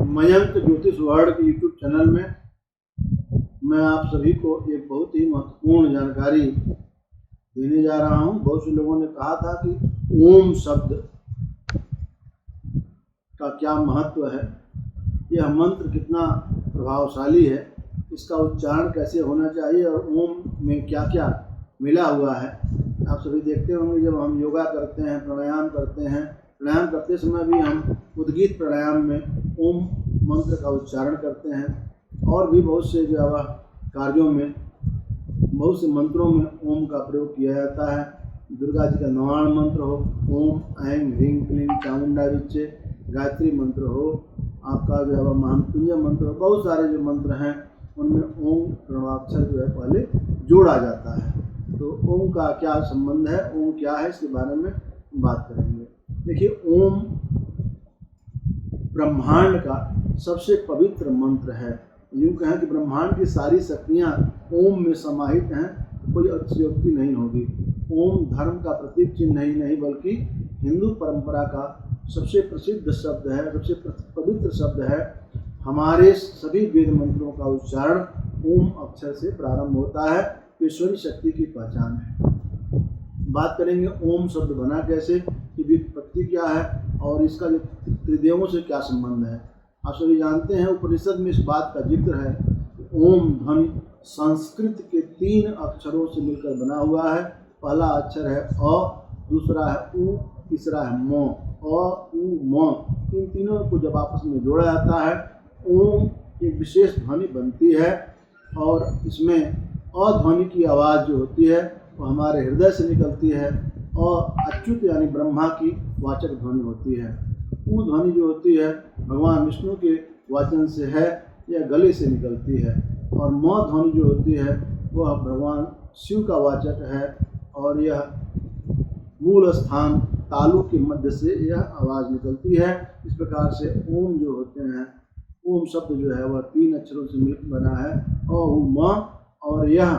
मयंक ज्योतिष वर्ल्ड के YouTube channel में मैं आप सभी को एक बहुत ही महत्वपूर्ण जानकारी देने जा रहा हूं। बहुत से लोगों ने कहा था कि ओम शब्द का क्या महत्व है, यह मंत्र कितना प्रभावशाली है, इसका उच्चारण कैसे होना चाहिए और ओम में क्या क्या मिला हुआ है। आप सभी देखते होंगे जब हम योगा करते हैं, प्राणायाम करते हैं, प्राणायाम करते समय भी हम उद्गीत प्राणायाम में ओम मंत्र का उच्चारण करते हैं और भी बहुत से जो कार्यों में बहुत से मंत्रों में ओम का प्रयोग किया जाता है। दुर्गा जी का नवाण मंत्र हो, ओम ऐं ह्रीं क्लीं चामुंडा विच्चे, गायत्री मंत्र हो, आपका जो है महामृत्युंजय मंत्र हो, बहुत सारे जो मंत्र हैं उनमें ओम प्रणवाक्षर जो है पहले जोड़ा जाता है। तो ओम का क्या संबंध है, ओम क्या है, इसके बारे में बात करेंगे। देखिए, ओम ब्रह्मांड का सबसे पवित्र मंत्र है। यूँ कहें कि ब्रह्मांड की सारी शक्तियाँ ओम में समाहित हैं, तो कोई अतिशयोक्ति नहीं होगी। ओम धर्म का प्रतीक चिन्ह ही नहीं बल्कि हिंदू परंपरा का सबसे प्रसिद्ध शब्द है, सबसे पवित्र शब्द है। हमारे सभी वेद मंत्रों का उच्चारण ओम अक्षर से प्रारंभ होता है, ईश्वरी शक्ति की पहचान है। बात करेंगे ओम शब्द बना कैसे, कि व्युत्पत्ति क्या है और इसका जो त्रिदेवों से क्या संबंध है। आप सभी जानते हैं उपनिषद में इस बात का जिक्र है कि ओम ध्वनि संस्कृत के 3 अक्षरों से मिलकर बना हुआ है। पहला अक्षर है अ, दूसरा है उ, तीसरा है म। अ, उ, म, इन तीनों को जब आपस में जोड़ा जाता है ओम एक विशेष ध्वनि बनती है और इसमें अ ध्वनि की आवाज़ जो होती है वो हमारे हृदय से निकलती है और अच्युत यानी ब्रह्मा की वाचक ध्वनि होती है। उ ध्वनि जो होती है भगवान विष्णु के वाचन से है, यह गले से निकलती है। और म ध्वनि जो होती है वह भगवान शिव का वाचक है और यह मूल स्थान तालु के मध्य से यह आवाज़ निकलती है। इस प्रकार से ओम जो होते हैं, ओम शब्द जो है वह 3 अक्षरों से मिलकर बना है, अ उ म, और यह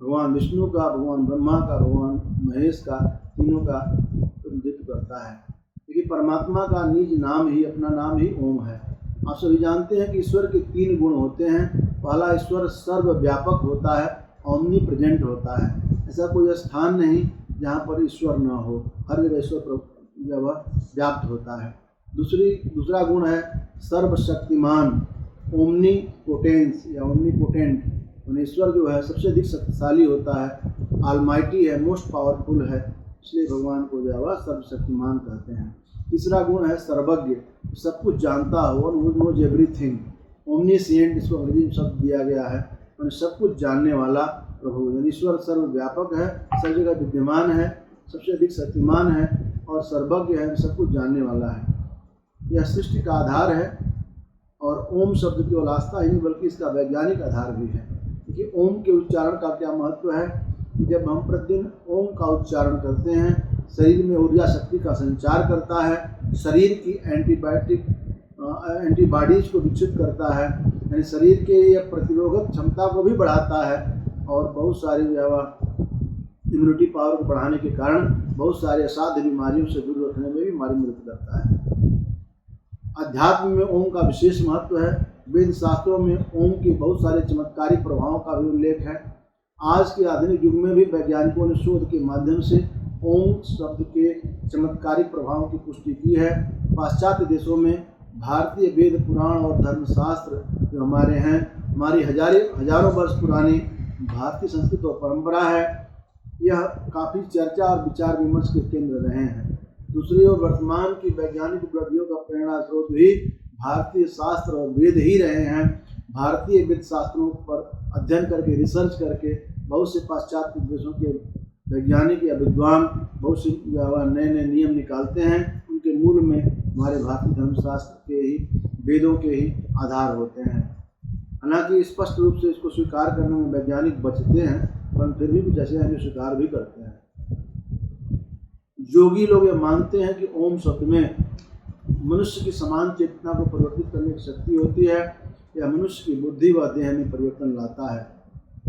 भगवान विष्णु का, भगवान ब्रह्मा का, भगवान महेश का, तीनों का प्रतिनिधित्व करता है। देखिए, परमात्मा का निज नाम ही, अपना नाम ही ओम है। आप सभी जानते हैं कि ईश्वर के 3 गुण होते हैं। पहला, ईश्वर सर्वव्यापक होता है, ओमनी प्रेजेंट होता है। ऐसा कोई स्थान नहीं जहाँ पर ईश्वर न हो, हर जगह ईश्वर जब व्याप्त होता है। दूसरा गुण है सर्वशक्तिमान, ओमनी पोटेंस या ओमनी पोटेंट। ईश्वर जो है सबसे अधिक शक्तिशाली होता है, ऑलमाइटी है, मोस्ट पावरफुल है, इसलिए भगवान को जो है वह सर्वशक्तिमान कहते हैं। तीसरा गुण है सर्वज्ञ, सब कुछ जानता हो, नोज एवरीथिंग। ओमनीसिएंट इसको अंग्रेजी में शब्द दिया गया है, और सब कुछ जानने वाला प्रभु। यानी ईश्वर सर्वव्यापक है, सब जगह विद्यमान है, सबसे अधिक शक्तिमान है और सर्वज्ञ है, सब कुछ जानने वाला है। यह सृष्टि का आधार है और ओम शब्द केवल आस्था ही नहीं बल्कि इसका वैज्ञानिक आधार भी है। देखिए, ओम के उच्चारण का क्या महत्व है कि जब हम प्रतिदिन ओम का उच्चारण करते हैं, शरीर में ऊर्जा शक्ति का संचार करता है, शरीर की एंटीबॉडीज को विकसित करता है, यानी शरीर के यह प्रतिरोधक क्षमता को भी बढ़ाता है और बहुत सारी इम्यूनिटी पावर को बढ़ाने के कारण बहुत सारे असाध्य बीमारियों से दूर रखने में भी हमारी मदद करता है। अध्यात्म में ओम का विशेष महत्व है। वेद शास्त्रों में ओम के बहुत सारे चमत्कारिक प्रभावों का भी उल्लेख है। आज के आधुनिक युग में भी वैज्ञानिकों ने शोध के माध्यम से ओम शब्द के चमत्कारिक प्रभावों की पुष्टि की है। पाश्चात्य देशों में भारतीय वेद पुराण और धर्मशास्त्र जो हमारे हैं, हमारी हजारों वर्ष पुरानी भारतीय संस्कृति और परंपरा है, यह काफ़ी चर्चा और विचार विमर्श के केंद्र रहे हैं। दूसरी ओर वर्तमान की वैज्ञानिक उपलब्धियों का प्रेरणा स्रोत भी भारतीय शास्त्र और वेद ही रहे हैं। भारतीय वेद शास्त्रों पर अध्ययन करके, रिसर्च करके बहुत से पाश्चात्य देशों के वैज्ञानिक या विद्वान बहुत से नए नए नियम निकालते हैं। उनके मूल में हमारे भारतीय धर्मशास्त्र के ही, वेदों के ही आधार होते हैं। हालांकि स्पष्ट रूप से इसको स्वीकार करने में वैज्ञानिक बचते हैं, परंतु फिर भी कुछ ऐसे हैं जो स्वीकार भी करते हैं। योगी लोग ये मानते हैं कि ओम शब्द में मनुष्य की समान चेतना को परिवर्तित करने की शक्ति होती है, या मनुष्य की बुद्धि व देह में परिवर्तन लाता है।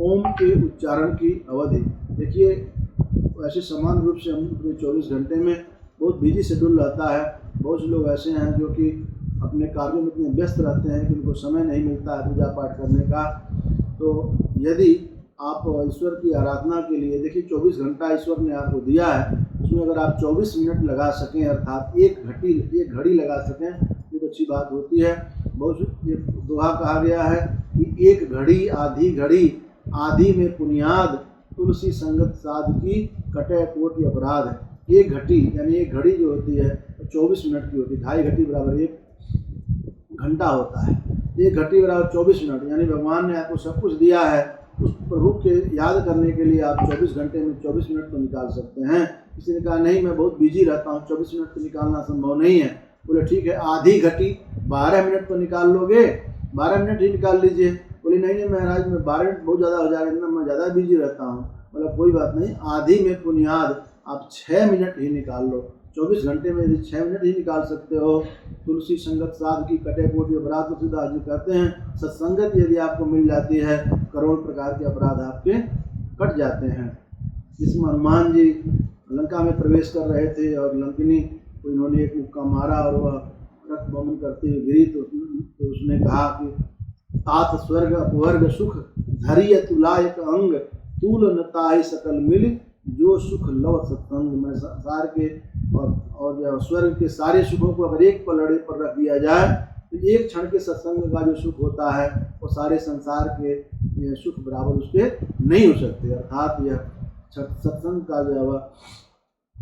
ओम के उच्चारण की अवधि देखिए, ऐसे समान रूप से हम पूरे 24 घंटे में बहुत बिजी शेड्यूल रहता है। बहुत से लोग ऐसे हैं जो कि अपने कार्यों में इतने व्यस्त रहते हैं कि उनको समय नहीं मिलता है पूजा पाठ करने का। तो यदि आप ईश्वर की आराधना के लिए, देखिए 24 घंटा ईश्वर ने आपको दिया है, उसमें अगर आप 24 मिनट लगा सकें, अर्थात एक घड़ी लगा सकें, तो अच्छी बात होती है। बहुत एक दोहा कहा गया है कि एक घड़ी आधी घड़ी, आधी में पुनियाद, तुलसी संगत साध की, कटे कोटि अपराध। एक घटी यानी एक घड़ी जो होती है 24 मिनट की होती है, 2.5 घंटी बराबर 1 घंटा होता है। 1 घंटी बराबर 24 मिनट, यानी भगवान ने आपको सब कुछ दिया है, उस प्रभु के याद करने के लिए आप 24 घंटे में 24 मिनट तो निकाल सकते हैं। किसी ने कहा नहीं मैं बहुत बिजी रहता हूँ, 24 मिनट तो निकालना संभव नहीं है। बोले ठीक है, आधी घटी 12 मिनट तो निकाल लोगे, 12 मिनट ही निकाल लीजिए। बोले नहीं महाराज मैं 12 मिनट बहुत ज़्यादा हो जाएगा, इतना मैं ज़्यादा बिजी रहता हूँ। बोला कोई बात नहीं, आधी में पुनियाद आप 6 मिनट ही निकाल लो। 24 घंटे में यदि 6 मिनट ही निकाल सकते हो, तुलसी संगत साध की, कटे कोटि अपराध, तुलसीदास जी कहते हैं सत्संगत यदि आपको मिल जाती है, करोड़ प्रकार के अपराध आपके कट जाते हैं। जिसमें हनुमान जी लंका में प्रवेश कर रहे थे और लंकिनी को इन्होंने एक मुक्का मारा और वह रक्त बमन करते हुए गिरी, तो उसने कहा कि तात स्वर्ग अपवर्ग सुख धरिय तुलायक अंग, तूल न ताहि सकल मिल, जो सुख लव सत्संग। में संसार के और स्वर्ग के सारे सुखों को अगर एक पलड़े पर रख दिया जाए तो एक क्षण के सत्संग का जो सुख होता है वो सारे संसार के सुख बराबर उसके नहीं हो सकते। अर्थात यह सत्संग का जो है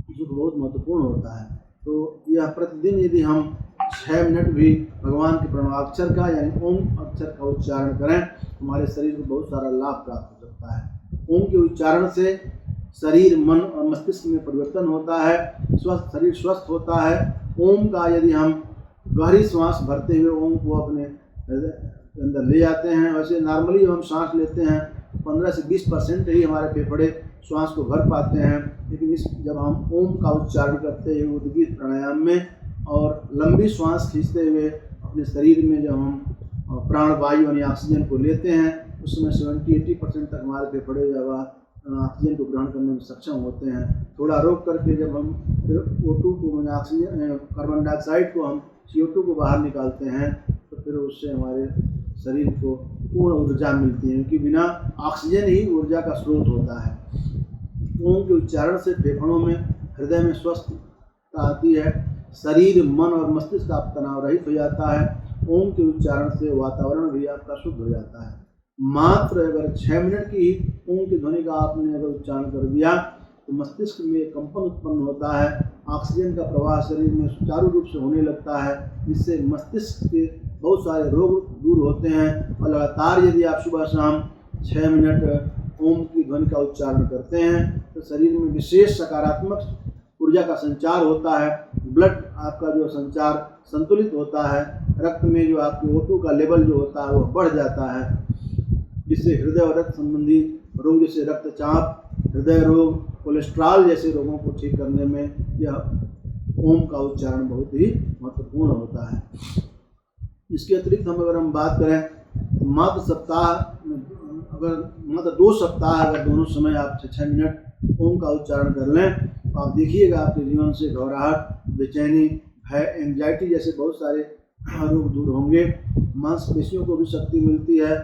सुख बहुत महत्वपूर्ण होता है। तो यह प्रतिदिन यदि हम 6 मिनट भी भगवान के प्रणवाक्षर का यानी ओम अक्षर का उच्चारण करें, हमारे शरीर को बहुत सारा लाभ प्राप्त हो सकता है। ओम के उच्चारण से शरीर, मन और मस्तिष्क में परिवर्तन होता है, शरीर स्वस्थ होता है। ओम का यदि हम गहरी सांस भरते हुए ओम को अपने अंदर ले जाते हैं, वैसे नॉर्मली हम सांस लेते हैं 15 से 20% ही हमारे फेफड़े श्वास को भर पाते हैं, लेकिन जब हम ओम का उच्चारण करते हैं उद्गीत प्राणायाम में और लंबी श्वास खींचते हुए अपने शरीर में जब हम प्राणवायु यानी ऑक्सीजन को लेते हैं, उस समय 70-80% तक हमारे फेफड़े जब ऑक्सीजन को ग्रहण करने में सक्षम होते हैं। थोड़ा रोक करके जब हम फिर O2 को ऑक्सीजन, कार्बन डाइऑक्साइड को हम CO2 को बाहर निकालते हैं, तो फिर उससे हमारे शरीर को पूर्ण ऊर्जा मिलती है, क्योंकि बिना ऑक्सीजन ही ऊर्जा का स्रोत होता है। ओम के उच्चारण से फेफड़ों में, हृदय में स्वस्थता आती है, शरीर, मन और मस्तिष्क का तनाव रहित हो जाता है। ओम के उच्चारण से वातावरण भी आपका शुद्ध हो जाता है। मात्र अगर 6 मिनट की ओम की ध्वनि का आपने अगर उच्चारण कर दिया तो मस्तिष्क में कंपन उत्पन्न होता है, ऑक्सीजन का प्रवाह शरीर में सुचारू रूप से होने लगता है, जिससे मस्तिष्क के बहुत सारे रोग दूर होते हैं। और लगातार यदि आप सुबह शाम 6 मिनट ओम की ध्वनि का उच्चारण करते हैं तो शरीर में विशेष सकारात्मक ऊर्जा का संचार होता है। ब्लड आपका जो संचार संतुलित होता है, रक्त में जो आपके O2 का लेवल जो होता है वो बढ़ जाता है, जिससे हृदय और रक्त संबंधी रोग जैसे रक्तचाप, हृदय रोग, कोलेस्ट्रॉल जैसे रोगों को ठीक करने में यह ओम का उच्चारण बहुत ही महत्वपूर्ण होता है। इसके अतिरिक्त अगर हम बात करें मात्र सप्ताह, अगर मात्र 2 सप्ताह अगर दोनों समय आप 6 मिनट ओम का उच्चारण कर लें तो आप देखिएगा आपके जीवन से घबराहट, बेचैनी, भय, एंजाइटी जैसे बहुत सारे रोग दूर होंगे। मांसपेशियों को भी शक्ति मिलती है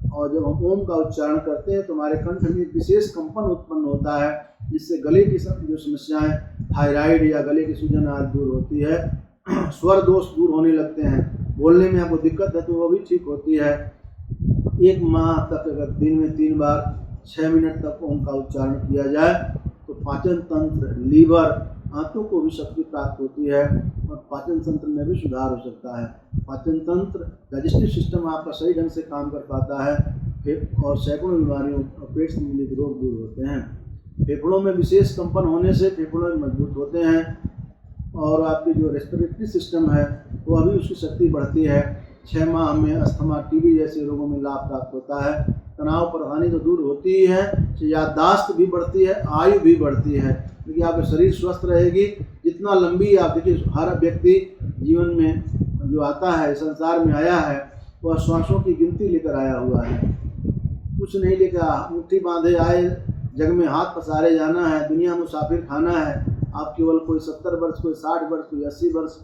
और जब हम ओम का उच्चारण करते हैं तो हमारे कंठ में एक विशेष कंपन उत्पन्न होता है, जिससे गले की जो समस्याएं, थायराइड या गले की सूजन आदि दूर होती है। स्वर दोष दूर होने लगते हैं, बोलने में आपको दिक्कत है तो वो भी ठीक होती है। 1 माह तक अगर दिन में 3 बार 6 मिनट तक ओम का उच्चारण किया जाए तो पाचन तंत्र, लीवर, आंतों को भी शक्ति प्राप्त होती है और पाचन तंत्र में भी सुधार हो सकता है। पाचन तंत्र, डाइजेस्टिव सिस्टम आपका सही ढंग से काम कर पाता है और सैकड़ों बीमारियों और पेट संबंधित रोग दूर होते हैं। फेफड़ों में विशेष कंपन होने से फेफड़ों में मजबूत होते हैं और आपकी जो रेस्पिरेटरी सिस्टम है वो अभी उसकी शक्ति बढ़ती है। 6 माह में अस्थमा, टीबी जैसे रोगों में लाभ प्राप्त होता है। तनाव परेशानी तो दूर होती ही है, याददाश्त भी बढ़ती है, आयु भी बढ़ती है, क्योंकि आपका शरीर स्वस्थ रहेगी। जितना लंबी आप देखिए, हर व्यक्ति जीवन में जो आता है, संसार में आया है, वह श्वासों की गिनती लेकर आया हुआ है, कुछ नहीं लेकर मुट्ठी बांधे आए, जग में हाथ पसारे जाना है, दुनिया मुसाफिर खाना है। आप केवल कोई 70 वर्ष, कोई 60 वर्ष, कोई 80 वर्ष,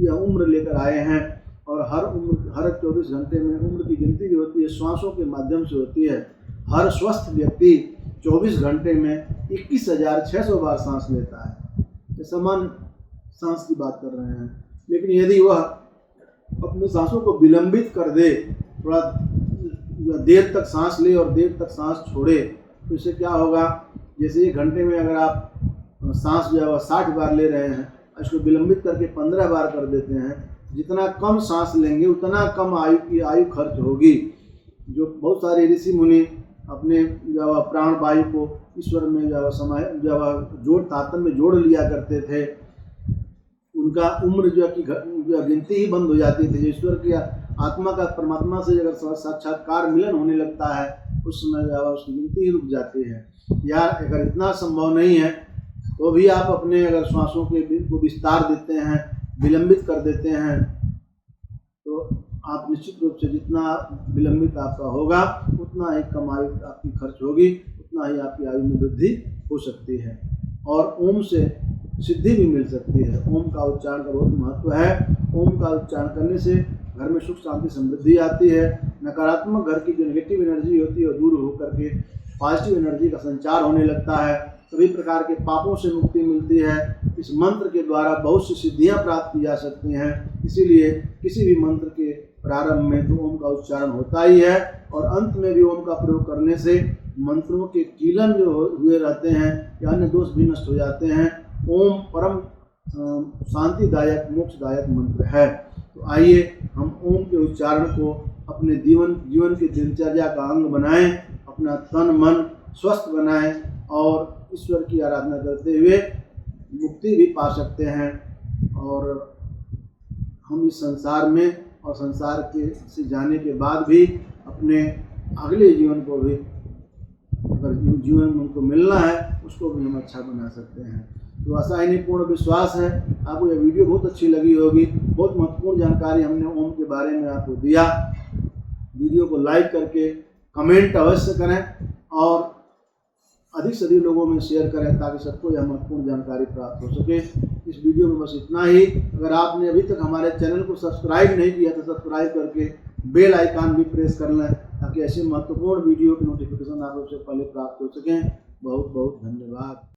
यह उम्र लेकर आए हैं। और हर 24 घंटे में उम्र की गिनती जो होती है श्वासों के माध्यम से होती है। हर स्वस्थ व्यक्ति 24 घंटे में 21,600 बार सांस लेता है। ये सामान्य सांस की बात कर रहे हैं, लेकिन यदि वह अपने सांसों को विलंबित कर दे, थोड़ा देर तक सांस ले और देर तक सांस छोड़े, तो इससे क्या होगा, जैसे 1 घंटे में अगर आप सांस जो है वह 60 बार ले रहे हैं, इसको विलंबित करके 15 बार कर देते हैं, जितना कम सांस लेंगे उतना कम आयु खर्च होगी। जो बहुत सारे ऋषि मुनि अपने जो प्राण वायु को ईश्वर में जो तातन में जोड़ लिया करते थे, उनका उम्र जो गिनती ही बंद हो जाती थी। ईश्वर की आत्मा का परमात्मा से अगर साक्षात्कार मिलन होने लगता है, उस समय उसकी गिनती ही रुक जाती है। या अगर इतना संभव नहीं है तो भी आप अपने अगर श्वासों को विस्तार देते हैं, विलंबित कर देते हैं, तो आप निश्चित रूप से जितना विलंबित आपका होगा उतना ही कम आयु आपकी खर्च होगी, उतना ही आपकी आयु में वृद्धि हो सकती है। और ओम से सिद्धि भी मिल सकती है। ओम का उच्चारण का बहुत महत्व है। ओम का उच्चारण करने से घर में सुख शांति समृद्धि आती है। नकारात्मक घर की जो नेगेटिव एनर्जी होती है वो दूर होकर के पॉजिटिव एनर्जी का संचार होने लगता है। सभी प्रकार के पापों से मुक्ति मिलती है। इस मंत्र के द्वारा बहुत सी सिद्धियां प्राप्त की जा सकती हैं। इसीलिए किसी भी मंत्र के प्रारंभ में तो ओम का उच्चारण होता ही है, और अंत में भी ओम का प्रयोग करने से मंत्रों के कीलन जो हुए रहते हैं या अन्य दोष भी नष्ट हो जाते हैं। ओम परम शांतिदायक मोक्षदायक मंत्र है। तो आइए हम ओम के उच्चारण को अपने जीवन की दिनचर्या का अंग बनाएं, अपना तन मन स्वस्थ बनाएं और ईश्वर की आराधना करते हुए मुक्ति भी पा सकते हैं। और हम इस संसार में और संसार के से जाने के बाद भी अपने अगले जीवन को भी, अगर जीवन में उनको मिलना है, उसको भी हम अच्छा बना सकते हैं। तो ऐसा ही नहीं पूर्ण विश्वास है आपको यह वीडियो बहुत अच्छी लगी होगी। बहुत महत्वपूर्ण जानकारी हमने ओम के बारे में आपको दिया। वीडियो को लाइक करके कमेंट अवश्य करें और अधिक से अधिक लोगों में शेयर करें ताकि सबको यह महत्वपूर्ण जानकारी प्राप्त हो सके। इस वीडियो में बस इतना ही। अगर आपने अभी तक हमारे चैनल को सब्सक्राइब नहीं किया तो सब्सक्राइब करके बेल आइकन भी प्रेस कर लें ताकि ऐसे महत्वपूर्ण वीडियो की नोटिफिकेशन आप सबसे पहले प्राप्त हो सकें। बहुत बहुत धन्यवाद।